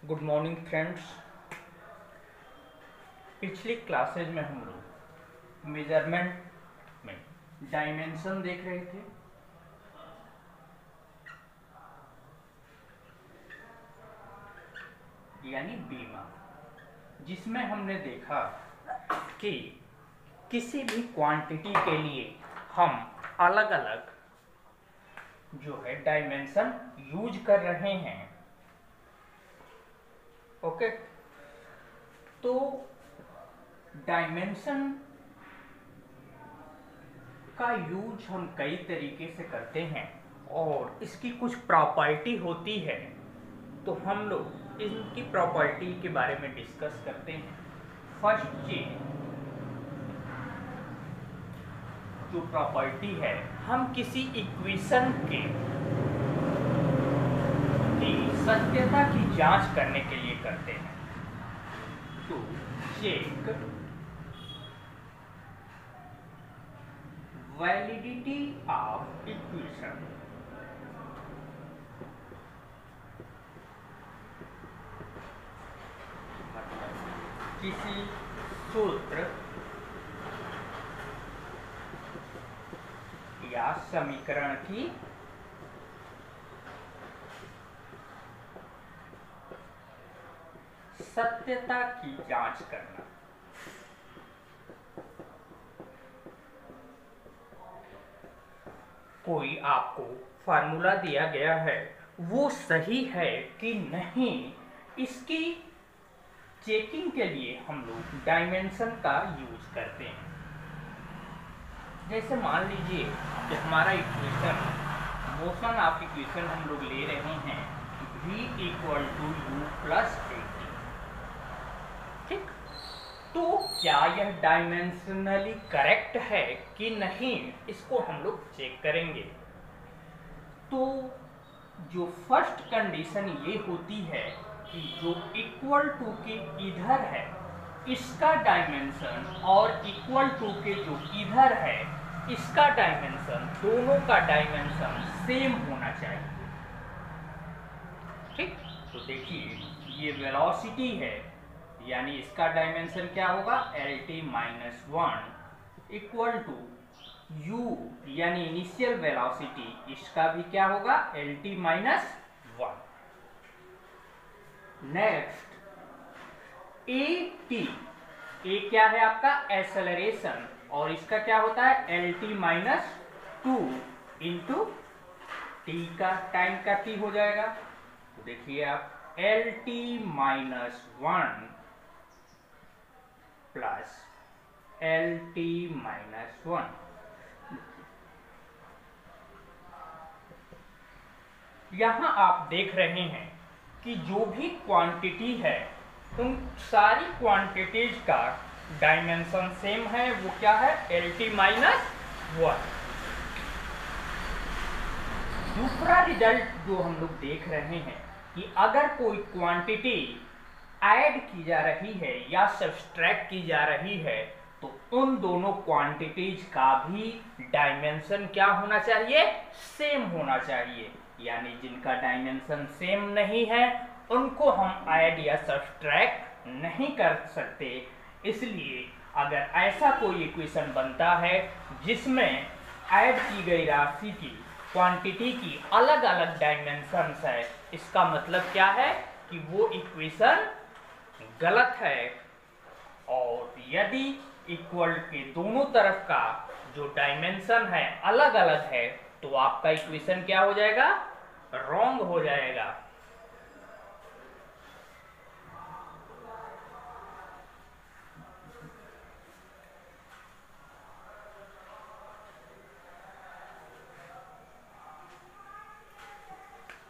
Good morning friends. पिछली classes में हम लोग मेजरमेंट में डायमेंशन देख रहे थे। यानी बीमा, जिसमें हमने देखा कि किसी भी क्वांटिटी के लिए हम अलग अलग जो है डायमेंशन यूज कर रहे हैं। ओके, तो डायमेंशन का यूज हम कई तरीके से करते हैं और इसकी कुछ प्रॉपर्टी होती है, तो हम लोग इनकी प्रॉपर्टी के बारे में डिस्कस करते हैं। फर्स्ट चीज जो प्रॉपर्टी है, हम किसी इक्वेशन की सत्यता की जांच करने के लिए करते हैं। तो चेक वैलिडिटी ऑफ इक्वेशन। किसी सूत्र या समीकरण की सत्यता की जांच करना। कोई आपको फार्मूला दिया गया है, वो सही है कि नहीं, इसकी चेकिंग के लिए हम लोग डायमेंशन का यूज करते हैं। जैसे मान लीजिए कि हमारा इक्वेशन, मोशन ऑफ इक्वेशन हम लोग ले रहे हैं v equal to U plus A. ठीक, तो क्या यह डायमेंशनली करेक्ट है कि नहीं, इसको हम लोग चेक करेंगे। तो जो फर्स्ट कंडीशन ये होती है कि जो इक्वल टू के इधर है इसका डायमेंशन और इक्वल टू के जो इधर है इसका डायमेंशन, दोनों का डायमेंशन सेम होना चाहिए। ठीक, तो देखिए ये वेलोसिटी है, यानी इसका डायमेंशन क्या होगा, LT minus 1 equal to u यानी इनिशियल वेलोसिटी, इसका भी क्या होगा, LT minus 1। Next AT, A क्या है आपका एक्सेलरेशन, और इसका क्या होता है LT माइनस 2 इंटू टी का टाइम का t हो जाएगा। तो देखिए आप LT minus 1 plus LT minus 1, यहां आप देख रहे हैं कि जो भी क्वांटिटी है उन सारी क्वांटिटीज का डायमेंशन सेम है। वो क्या है, LT माइनस 1। दूसरा रिजल्ट जो हम लोग देख रहे हैं कि अगर कोई क्वांटिटी ऐड की जा रही है या सब्सट्रैक्ट की जा रही है, तो उन दोनों क्वांटिटीज का भी डायमेंशन क्या होना चाहिए, सेम होना चाहिए। यानी जिनका डायमेंशन सेम नहीं है उनको हम ऐड या सब्सट्रैक्ट नहीं कर सकते। इसलिए अगर ऐसा कोई इक्वेशन बनता है जिसमें ऐड की गई राशि की क्वांटिटी की अलग अलग डायमेंशंस है, इसका मतलब क्या है कि वो इक्वेशन गलत है। और यदि इक्वल के दोनों तरफ का जो डायमेंशन है अलग अलग है, तो आपका इक्वेशन क्या हो जाएगा, रॉन्ग हो जाएगा।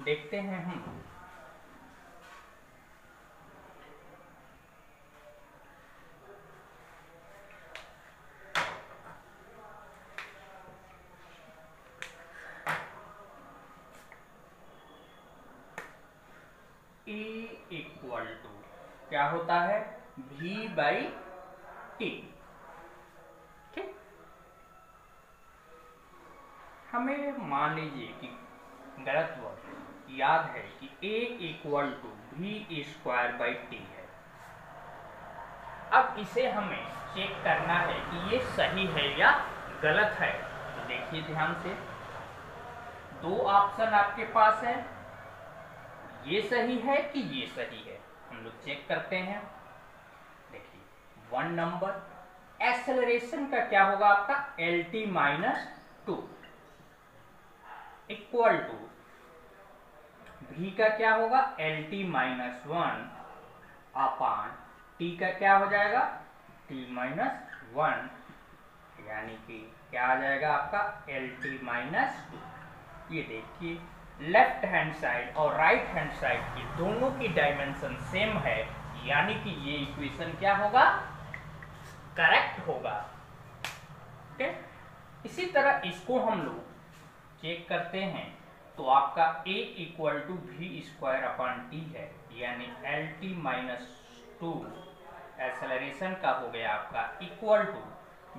देखते हैं हम E इक्वल टू क्या होता है, V बाई टी। ठीक, हमें मान लीजिए कि गलत वर्ड याद है कि a equal to v square by T है। अब इसे हमें चेक करना है कि ये सही है या गलत है। तो देखिए ध्यान से, दो ऑप्शन आपके पास है, ये सही है कि ये सही है। हम लोग चेक करते हैं। देखिए 1 नंबर एक्सेलरेशन का क्या होगा आपका lt minus 2 equal to v का क्या होगा lt माइनस 1 अपान t का क्या हो जाएगा t माइनस 1, यानी कि क्या आ जाएगा आपका lt माइनस 2। ये देखिए लेफ्ट हैंड साइड और राइट हैंड साइड की दोनों की डायमेंशन सेम है, यानी कि ये इक्वेशन क्या होगा करेक्ट होगा। ओके, इसी तरह इसको हम लोग चेक करते हैं। तो आपका a equal to V square upon T है, यानी lt माइनस 2 एक्सेलरेशन का हो गया आपका इक्वल टू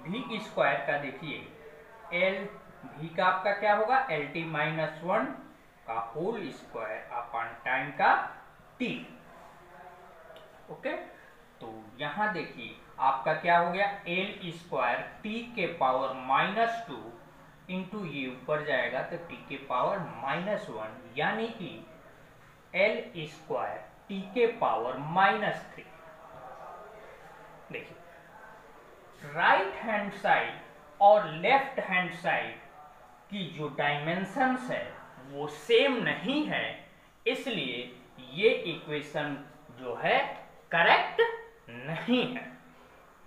वी स्क्वायर का। देखिए एल वी का आपका क्या होगा lt माइनस 1 का होल स्क्वायर अपॉन टाइम का t। ओके, तो यहां देखिए आपका क्या हो गया एल स्क्वायर टी के पावर माइनस 2 इंटू ये ऊपर जाएगा तो टी के पावर माइनस 1, यानी कि एल स्क्वायर टी के पावर माइनस 3। देखिए राइट हैंड साइड और लेफ्ट हैंड साइड की जो डायमेंशंस है वो सेम नहीं है, इसलिए ये इक्वेशन जो है करेक्ट नहीं है।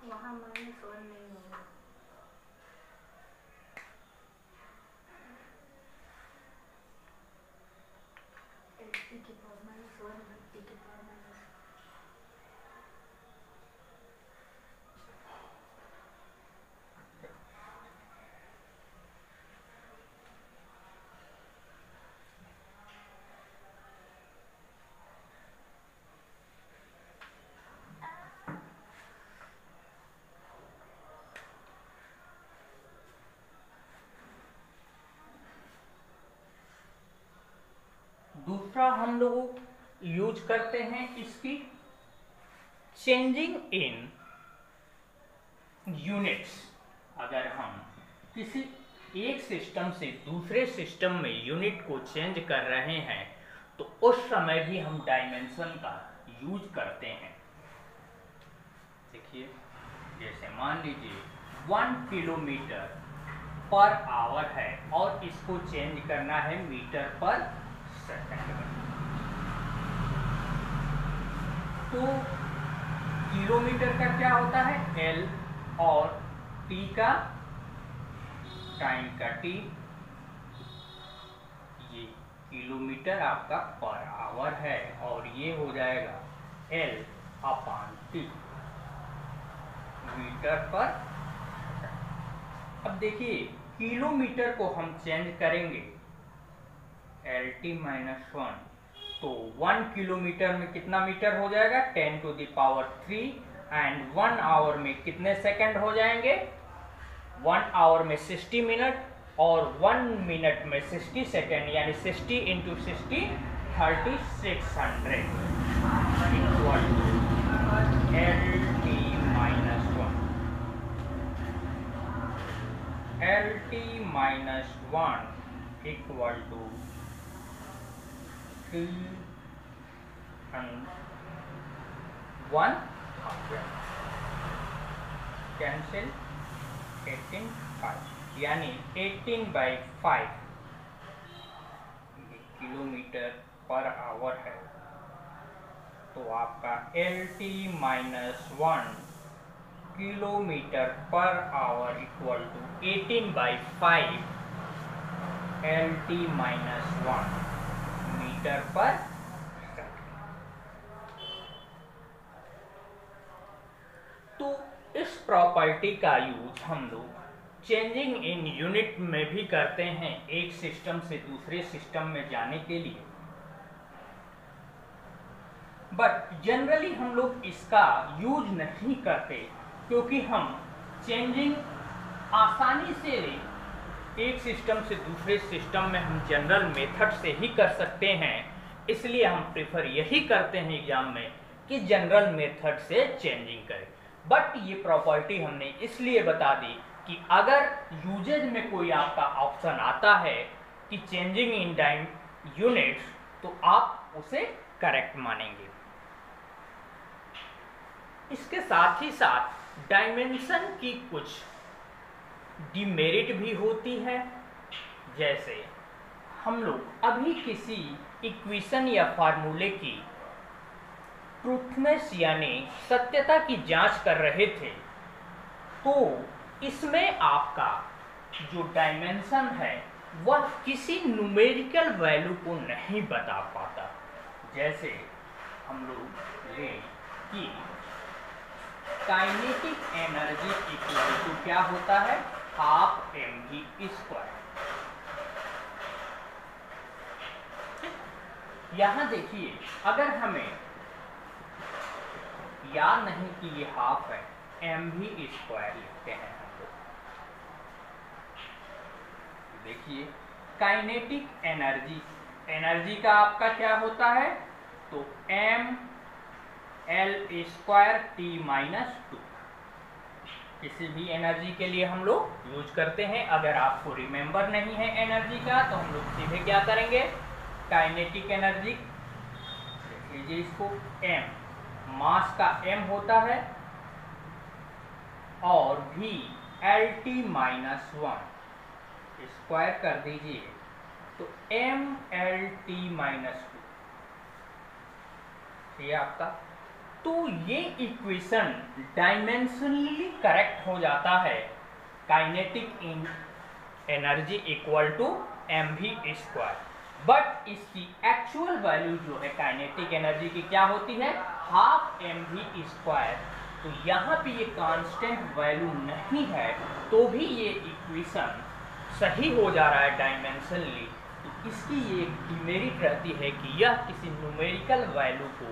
वहाँ माइनस 1 नहीं होगा। टी की पावर माइनस 1 टी की पावर माइनस। दूसरा हम लोग यूज करते हैं इसकी चेंजिंग इन यूनिट्स। अगर हम किसी एक सिस्टम से दूसरे सिस्टम में यूनिट को चेंज कर रहे हैं तो उस समय भी हम डायमेंशन का यूज करते हैं। देखिए जैसे मान लीजिए 1 किलोमीटर पर आवर है और इसको चेंज करना है मीटर पर सेकंड में। तो किलोमीटर का क्या होता है L और T का टाइम का T, ये किलोमीटर आपका पर आवर है और ये हो जाएगा L अपान T मीटर पर। अब देखिए किलोमीटर को हम चेंज करेंगे lt माइनस 1, तो 1 किलोमीटर में कितना मीटर हो जाएगा 10 to the power 3 and 1 hour में कितने सेकंड हो जाएंगे 1 आवर में 60 मिनट और 1 मिनट में 60 सेकंड, यानी 60 into 60 3600 equal lt minus 1। lt minus 1 equal to 1 cancel 18/5, यानी 18/5 किलोमीटर पर आवर है। तो आपका lt minus 1 kilometre per hour equal to 18/5 lt minus 1 metre per second. तो इस प्रॉपर्टी का यूज हम लोग चेंजिंग इन यूनिट में भी करते हैं एक सिस्टम से दूसरे सिस्टम में जाने के लिए, बट जनरली हम लोग इसका यूज नहीं करते क्योंकि हम चेंजिंग आसानी से एक सिस्टम से दूसरे सिस्टम में हम जनरल मेथड से ही कर सकते हैं, इसलिए हम प्रेफर यही करते हैं एग्जाम में कि जनरल मेथड से चेंजिंग करें। बट ये प्रॉपर्टी हमने इसलिए बता दी कि अगर यूजेज में कोई आपका ऑप्शन आता है कि चेंजिंग इन टाइम यूनिट्स, तो आप उसे करेक्ट मानेंगे। इसके साथ ही साथ डायमेंशन की कुछ डिमेरिट भी होती है। जैसे हम लोग अभी किसी इक्वेशन या फार्मूले की ट्रूथनेस यानी सत्यता की जांच कर रहे थे, तो इसमें आपका जो डायमेंशन है वह किसी न्यूमेरिकल वैल्यू को नहीं बता पाता। जैसे हम लोग लें कि काइनेटिक एनर्जी इक्वल टू क्या होता है, हाफ mv स्क्वायर। यहां देखिए, अगर हमें याद नहीं कि ये हाफ है, mv स्क्वायर लिखते हैं हम लोग। देखिए काइनेटिक एनर्जी, एनर्जी का आपका क्या होता है, तो m l square t minus 2। किसी भी एनर्जी के लिए हम लोग यूज करते हैं। अगर आपको रिमेंबर नहीं है एनर्जी का, तो हम लोग सीधे क्या करेंगे, काइनेटिक एनर्जी लिख लीजिए इसको, m मास का m होता है और v lt माइनस 1 स्क्वायर कर दीजिए, तो m lt माइनस 2 ये आपका। तो ये इक्वेशन डायमेंशनली करेक्ट हो जाता है, काइनेटिक इन energy equal to mv square. But इसकी एक्चुअल वैल्यू जो है काइनेटिक एनर्जी की क्या होती है, हाफ mv स्क्वायर। तो यहाँ पे ये कांस्टेंट वैल्यू नहीं है, तो भी ये इक्वेशन सही हो जा रहा है डायमेंशनली। तो इसकी ये डिमेरिट रहती है कि यह किसी न्यूमेरिकल वैल्यू को,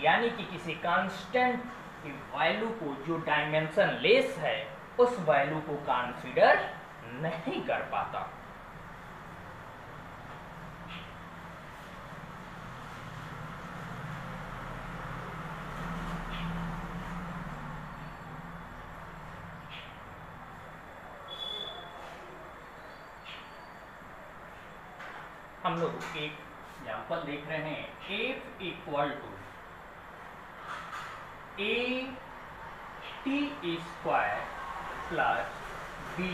यानी कि किसी कांस्टेंट की वैल्यू को जो डायमेंशन लेस है, उस वैल्यू को कंसीडर नहीं कर पाता। हम लोग एक एग्जाम्पल देख रहे हैं, f equal to a t square plus b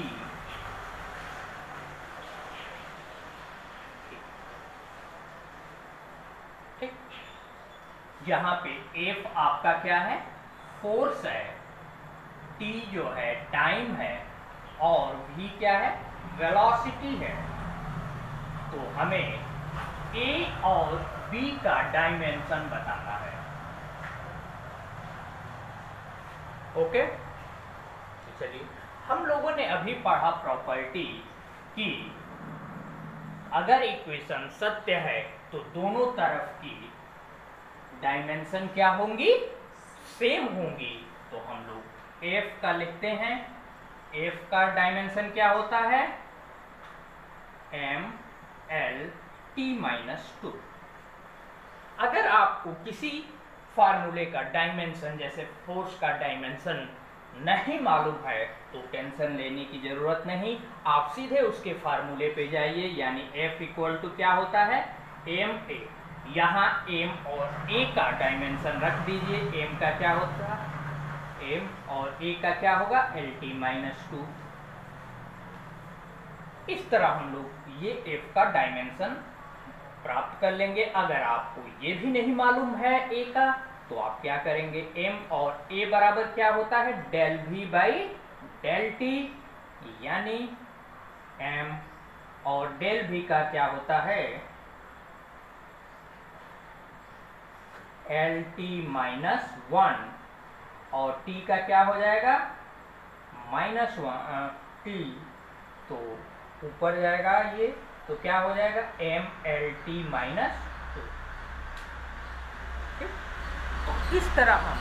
ठीक। यहाँ पे f आपका क्या है, फोर्स है, t जो है टाइम है, और v क्या है, वेलोसिटी है। तो हमें a और b का डायमेंशन बताना है। ओके, चलिए हम लोगों ने अभी पढ़ा प्रॉपर्टी कि अगर इक्वेशन सत्य है तो दोनों तरफ की डायमेंशन क्या होंगी, सेम होंगी। तो हम लोग f का लिखते हैं, f का डायमेंशन क्या होता है, m l t माइनस 2। अगर आपको किसी फार्मूले का डायमेंशन जैसे फोर्स का डायमेंशन नहीं मालूम है, तो टेंशन लेने की जरूरत नहीं, आप सीधे उसके फार्मूले पे जाइए। यानी F इक्वल टू क्या होता है, m a। यहाँ m और a का डायमेंशन रख दीजिए। m का क्या होता है, m और a का क्या होगा, lt माइनस 2। इस तरह हम लोग ये f का डायमेंशन प्राप्त कर लेंगे। अगर आपको ये भी नहीं मालूम है a का, तो आप क्या करेंगे, m और a बराबर क्या होता है, del v by del t, यानी m और डेल v का क्या होता है, lt माइनस 1, और t का क्या हो जाएगा, माइनस 1 t, तो ऊपर जाएगा ये, तो क्या हो जाएगा, m l t माइनस 2। तो इस तरह हम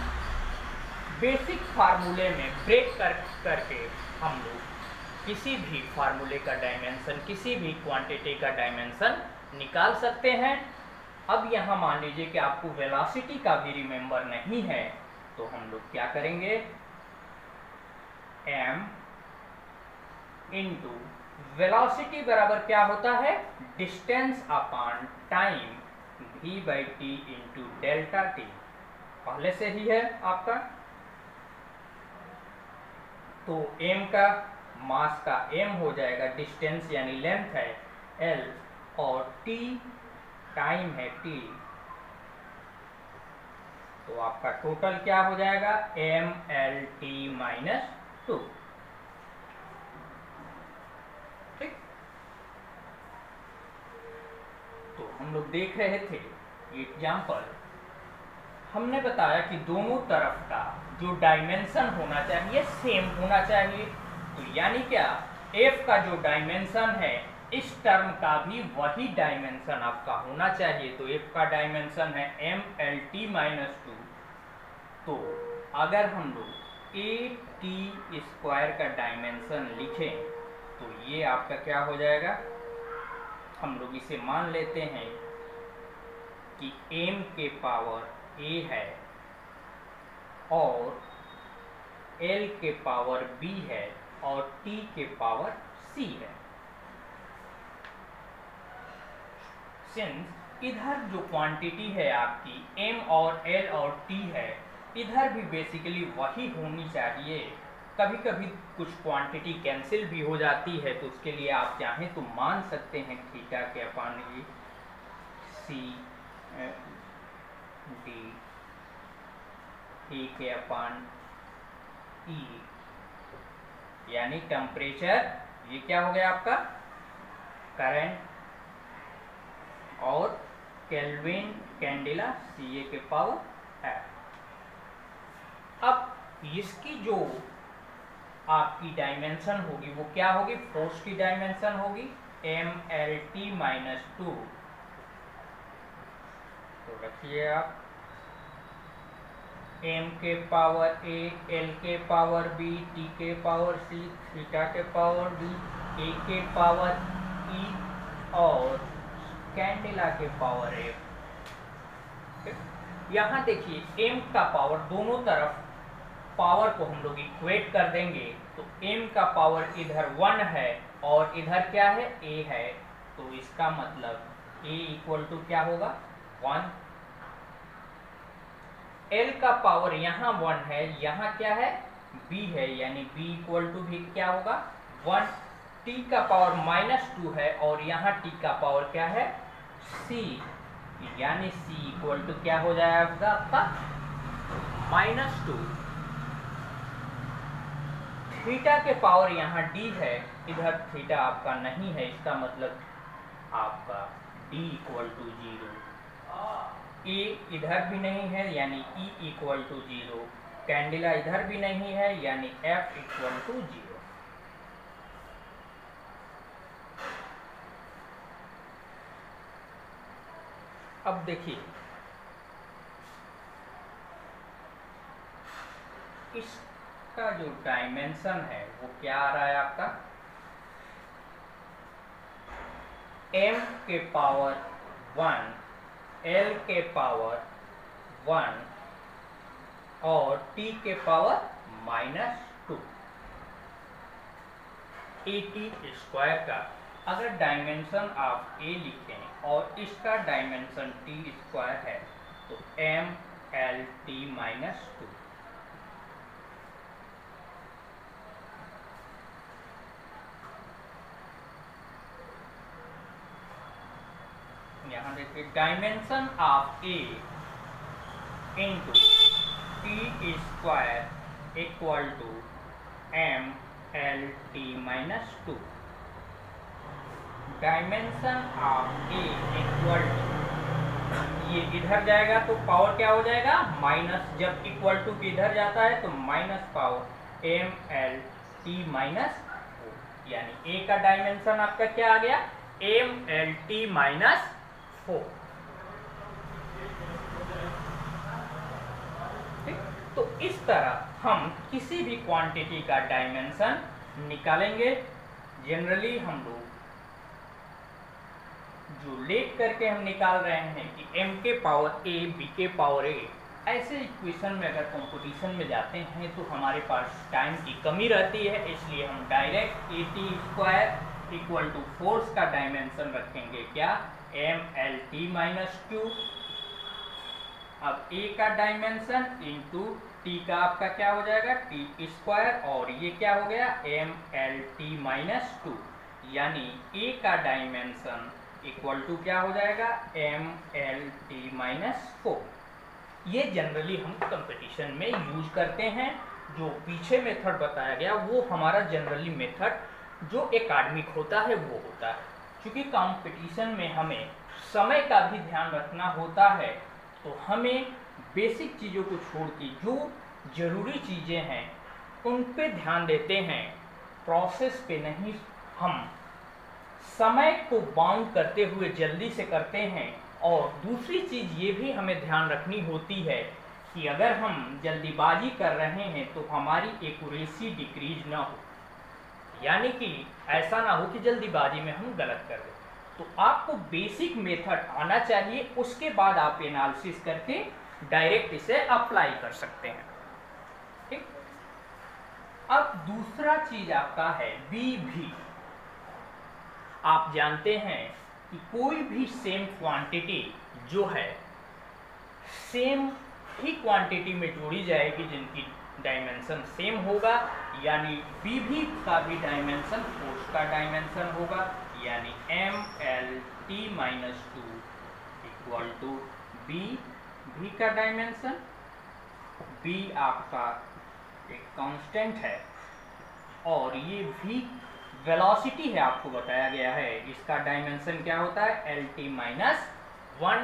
बेसिक फार्मूले में ब्रेक करके हम लोग किसी भी फार्मूले का डायमेंशन, किसी भी क्वांटिटी का डायमेंशन निकाल सकते हैं। अब यहाँ मान लीजिए कि आपको वेलोसिटी का भी रिमेंबर नहीं है, तो हम लोग क्या करेंगे, m इंटू वेलोसिटी बराबर क्या होता है, distance upon time v/t into delta T, पहले से ही है आपका। तो m का मास का m हो जाएगा, डिस्टेंस यानी लेंथ है l, और t टाइम है t, तो आपका टोटल क्या हो जाएगा, mlt - 2। ठीक, तो हम लोग देख रहे थे एग्जाम्पल, हमने बताया कि दोनों तरफ का जो डायमेंशन होना चाहिए सेम होना चाहिए। तो यानी क्या, f का जो डायमेंशन है इस टर्म का भी वही डायमेंशन आपका होना चाहिए। तो f का डायमेंशन है mlt - 2। तो अगर हम लोग at² का डायमेंशन लिखें तो ये आपका क्या हो जाएगा, हम लोग इसे मान लेते हैं कि m के पावर a है और l के पावर b है और t के पावर c है। सिंस इधर जो क्वांटिटी है आपकी m और l और t है, इधर भी बेसिकली वही होनी चाहिए। कभी कभी कुछ क्वांटिटी कैंसिल भी हो जाती है, तो उसके लिए आप चाहें तो मान सकते हैं थीटा के अपान ए सी डी ए के अपान ई, यानी टेम्परेचर, ये क्या हो गया आपका करंट, और केल्विन कैंडेला CA के पावर है। अब इसकी जो आपकी डायमेंशन होगी वो क्या होगी, फोर्स की डायमेंशन होगी mlt - 2। तो रखिए आप, m के पावर a, l के पावर b, t के पावर c, थीटा के पावर d, a के पावर e और कैंडेला के पावर f। यहाँ देखिए m का पावर, दोनों तरफ पावर को हम लोग इक्वेट कर देंगे, तो m का पावर इधर 1 है और इधर क्या है, a है, तो इसका मतलब a इक्वल टू क्या होगा 1। l का पावर यहाँ 1 है, यहाँ क्या है b है, यानी b इक्वल टू भी क्या होगा 1। t का पावर -2 है और यहाँ t का पावर क्या है c, यानी c इक्वल टू क्या हो जाएगा आपका -2। थीटा के पावर यहाँ d है, इधर थीटा आपका नहीं है, इसका मतलब आपका d इक्वल टू 0। a इधर भी नहीं है यानी e इक्वल टू 0, कैंडेला इधर भी नहीं है यानी f इक्वल टू 0। अब देखिए इसका जो डायमेंशन है वो क्या आ रहा है आपका, m के पावर 1, l के पावर 1 और t के पावर -2। at² का अगर डायमेंशन आप a लिखें और इसका डायमेंशन t² है तो mlt - 2। यहाँ देखिए dimension of a into t² equal to mlt - 2। Dimension of a equal to, ये इधर जाएगा तो पावर क्या हो जाएगा माइनस, जब इक्वल टू इधर जाता है तो माइनस पावर mlt - 4, यानी a का डायमेंशन आपका क्या आ गया mlt - 4। ठीक, तो इस तरह हम किसी भी क्वांटिटी का डायमेंशन निकालेंगे। जनरली हम लोग जो लेट करके हम निकाल रहे हैं कि m के पावर a b के पावर a, ऐसे इक्वेशन में अगर कंपटीशन में जाते हैं तो हमारे पास टाइम की कमी रहती है, इसलिए हम direct at² equal to force का डायमेंशन रखेंगे क्या, mlt-2। अब a का डायमेंशन इंटू t का आपका क्या हो जाएगा t², और ये क्या हो गया mlt-2, यानी a का डायमेंशन इक्वल टू क्या हो जाएगा mlt-4। ये जनरली हम कंपटीशन में यूज करते हैं। जो पीछे मेथड बताया गया वो हमारा जनरली मेथड जो एकेडमिक होता है वो होता है। क्योंकि कंपटीशन में हमें समय का भी ध्यान रखना होता है, तो हमें बेसिक चीज़ों को छोड़ के जो ज़रूरी चीज़ें हैं उन पे ध्यान देते हैं, प्रोसेस पे नहीं। हम समय को बाउंड करते हुए जल्दी से करते हैं। और दूसरी चीज़ ये भी हमें ध्यान रखनी होती है कि अगर हम जल्दीबाजी कर रहे हैं तो हमारी एक्यूरेसी डिक्रीज ना हो, यानी कि ऐसा ना हो कि जल्दीबाजी में हम गलत कर दें। तो आपको बेसिक मेथड आना चाहिए, उसके बाद आप एनालिसिस करके डायरेक्ट इसे अप्लाई कर सकते हैं। ठीक। अब दूसरा चीज आपका है BV। आप जानते हैं कि कोई भी सेम क्वांटिटी जो है सेम ही क्वांटिटी में जोड़ी जाएगी जिनकी डायमेंशन सेम होगा, यानी BV का भी डायमेंशन फोर्स का डायमेंशन होगा, यानी mlt-2 इक्वल टू BV का डायमेंशन। B आपका एक कांस्टेंट है और ये V वेलोसिटी है, आपको बताया गया है। इसका डायमेंशन क्या होता है lt-1।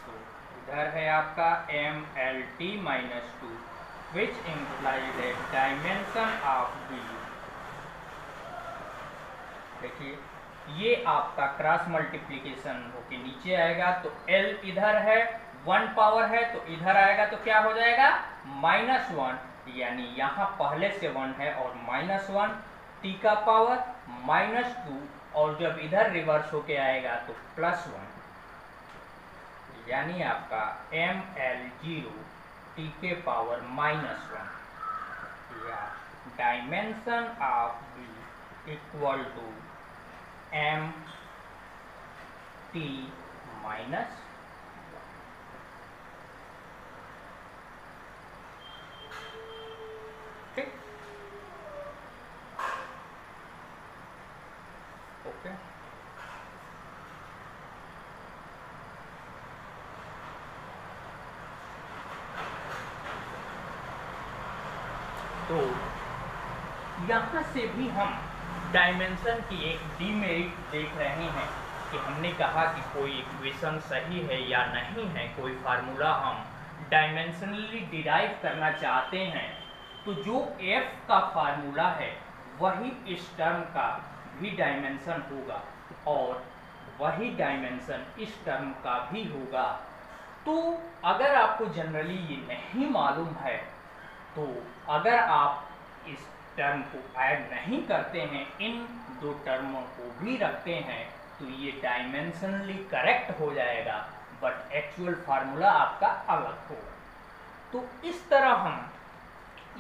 तो इधर है आपका mlt-2 which implies a dimension of B। देखिए ये आपका क्रॉस मल्टीप्लिकेशन होके नीचे आएगा, तो L इधर है 1 पावर है तो इधर आएगा तो क्या हो जाएगा -1, यानी यहाँ पहले से 1 है और -1 t का पावर -2, और जब इधर रिवर्स होके आएगा तो +1, यानी आपका ml0 t के पावर -1, या dimension of B equal to mt-1। ठीक, ओके। तो यहाँ से भी हम डायमेंशन की एक डीमेरिट देख रहे हैं कि हमने कहा कि कोई इक्वेशन सही है या नहीं है, कोई फार्मूला हम डायमेंशनली डिराइव करना चाहते हैं, तो जो f का फार्मूला है वही इस टर्म का भी डायमेंशन होगा और वही डायमेंशन इस टर्म का भी होगा। तो अगर आपको जनरली ये नहीं मालूम है, तो अगर आप इस टर्म को ऐड नहीं करते हैं, इन दो टर्मों को भी रखते हैं, तो ये डायमेंशनली करेक्ट हो जाएगा, बट एक्चुअल फार्मूला आपका अलग होगा। तो इस तरह हम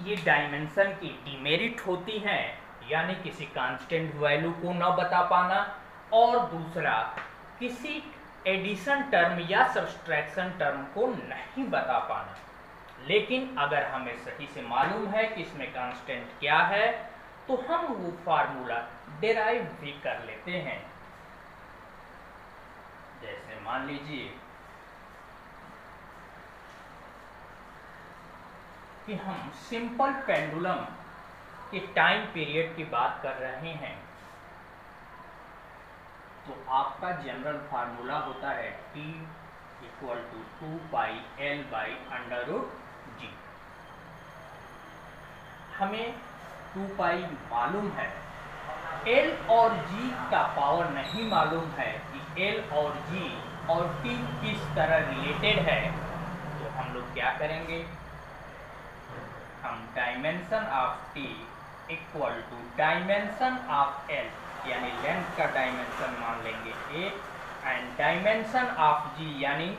ये डायमेंशन की डिमेरिट होती हैं, यानी किसी कांस्टेंट वैल्यू को न बता पाना, और दूसरा किसी एडिशन टर्म या सब्सट्रैक्शन टर्म को नहीं बता पाना। लेकिन अगर हमें सही से मालूम है कि इसमें कांस्टेंट क्या है, तो हम वो फार्मूला डिराइव भी कर लेते हैं। जैसे मान लीजिए कि हम सिंपल पेंडुलम के टाइम पीरियड की बात कर रहे हैं, तो आपका जनरल फार्मूला होता है t इक्वल टू 2πL/√g। हमें 2π मालूम है, L और G का पावर नहीं मालूम है कि L और G और t किस तरह रिलेटेड है। तो हम लोग क्या करेंगे, हम dimension of t equal to dimension of L, यानी लेंथ का डायमेंशन मान लेंगे A, and dimension of G यानी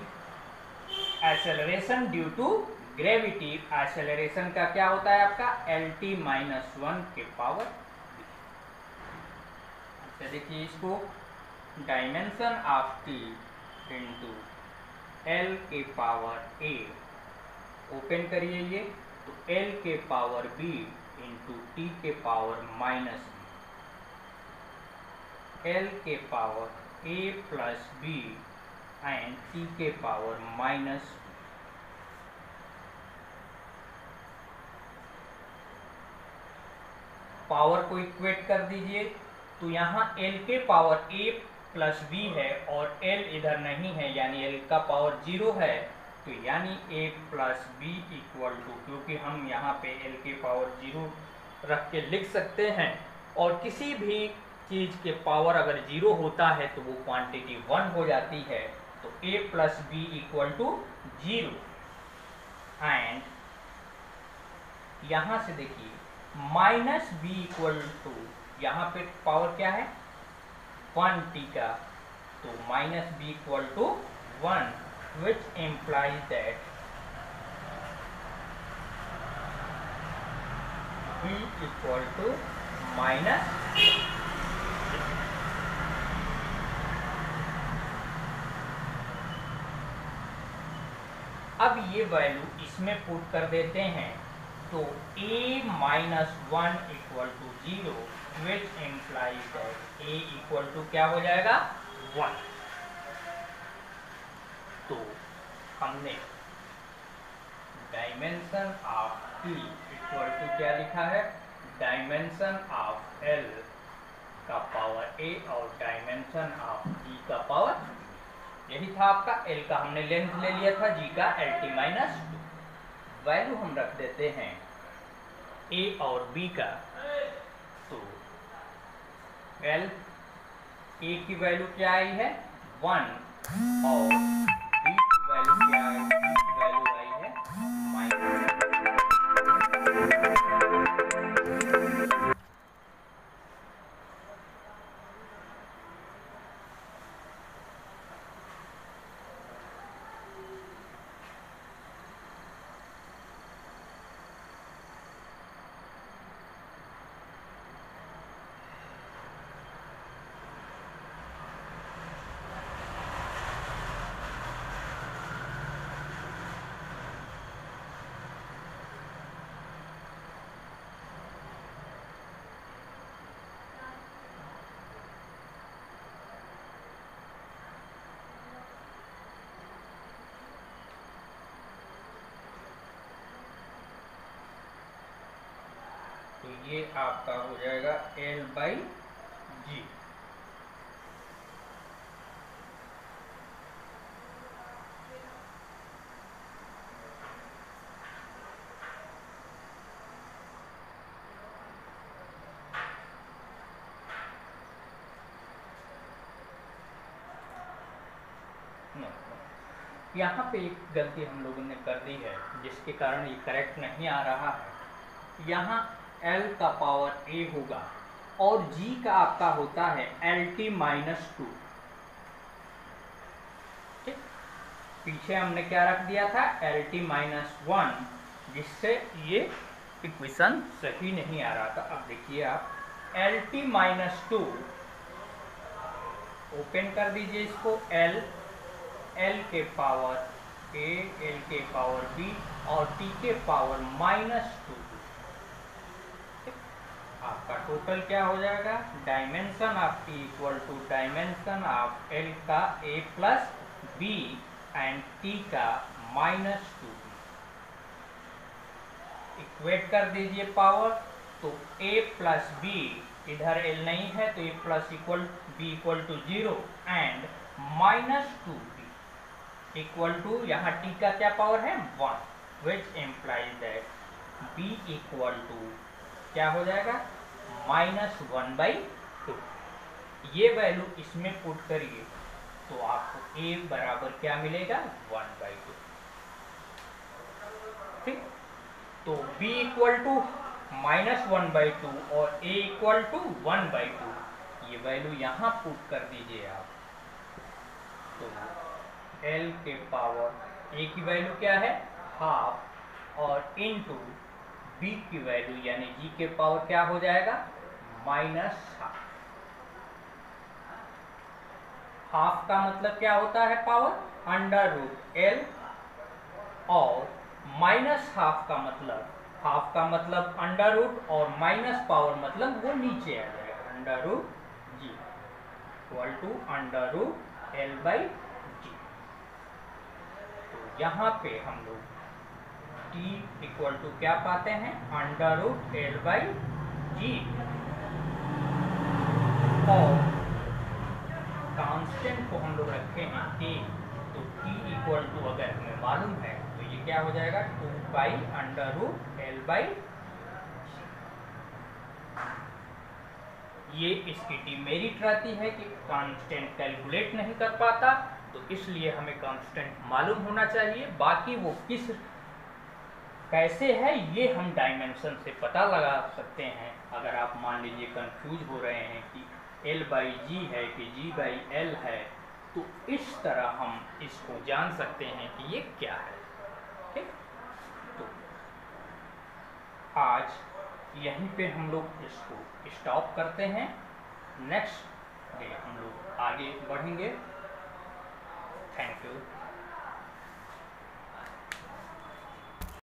acceleration due to gravity. Acceleration का क्या होता है आपका LT-1 के पावर। अच्छा देखिए इसको, dimension of T into L के पावर ए, ओपन करिए ये, तो एल के पावर बी इंटू टी के पावर माइनस बी, एल के power A plus B and T के पावर माइनस। पावर को इक्वेट कर दीजिए, तो यहाँ एल के पावर ए प्लस बी है और एल इधर नहीं है, यानी एल का पावर 0 है, तो यानी ए प्लस बी इक्वल टू, क्योंकि हम यहाँ पे एल के पावर 0 रख के लिख सकते हैं, और किसी भी चीज़ के पावर अगर 0 होता है तो वो क्वांटिटी 1 हो जाती है, तो A plus B equal to 0। And यहाँ से देखिए माइनस बी इक्वल टू, यहाँ पे पावर क्या है 1 टी का, तो minus B equal to 1, which implies that b equal to minus। अब ये वैल्यू इसमें पुट कर देते हैं, तो a-1 equal to 0, which implies that a equal to क्या हो जाएगा 1। तो हमने dimension of T equal to क्या लिखा है, डायमेंशन ऑफ एल का पावर ए और डायमेंशन ऑफ टी का पावर, यही था आपका। एल का हमने लेंथ ले लिया था, जी का LT-2। वैल्यू हम रख देते हैं ए और बी का, तो एल ए की वैल्यू क्या आई है 1 और बी की वैल्यू क्या है, बी की वैल्यू आई है माइनस। तो ये आपका हो जाएगा L/G। यहाँ पे एक गलती हम लोगों ने कर दी है, जिसके कारण ये करेक्ट नहीं आ रहा है। यहाँ L का पावर A होगा और G का आपका होता है LT-2। ठीक, पीछे हमने क्या रख दिया था LT-1, जिससे ये इक्वेशन सही नहीं आ रहा था। अब देखिए आप LT-2 ओपन कर दीजिए इसको, L के पावर A, L के पावर B और T के पावर -2। आपका टोटल क्या हो जाएगा, dimension of T equal to dimension of L का A plus B and T का -2। इक्वेट कर दीजिए पावर, तो A प्लस B, इधर L नहीं है तो A plus B equal to 0 and -2B equal to, यहाँ T का क्या पावर है 1, which implies that B equal to क्या हो जाएगा -1/2। ये वैल्यू इसमें पुट करिए तो आपको A बराबर क्या मिलेगा 1/2। ठीक, तो B इक्वल टू -1/2 और a इक्वल टू 1/2, ये वैल्यू यहाँ पुट कर दीजिए आप। तो L के पावर a की वैल्यू क्या है, हाफ, और इनटू b की वैल्यू यानी g के पावर क्या हो जाएगा, -हाफ। हाफ का मतलब क्या होता है पावर, √L, और -हाफ का मतलब √ और माइनस पावर मतलब वो नीचे आ जाएगा, √g इक्वल टू √L/g। तो यहाँ पे हम लोग t इक्वल टू क्या पाते हैं, √L/g, और कांस्टेंट को हम लोग रखे हैं k, तो t इक्वल टू अगर हमें मालूम है तो ये क्या हो जाएगा, 2π√L/g। ये इसकी डिमेरिट रहती है कि कांस्टेंट कैलकुलेट नहीं कर पाता, तो इसलिए हमें कांस्टेंट मालूम होना चाहिए। बाकी वो कैसे है ये हम डायमेंशन से पता लगा सकते हैं। अगर आप मान लीजिए कंफ्यूज हो रहे हैं कि L/g है कि g/L है, तो इस तरह हम इसको जान सकते हैं कि ये क्या है। ठीक, तो आज यहीं पे हम लोग इसको स्टॉप करते हैं। नेक्स्ट डे हम लोग आगे बढ़ेंगे। Thank you.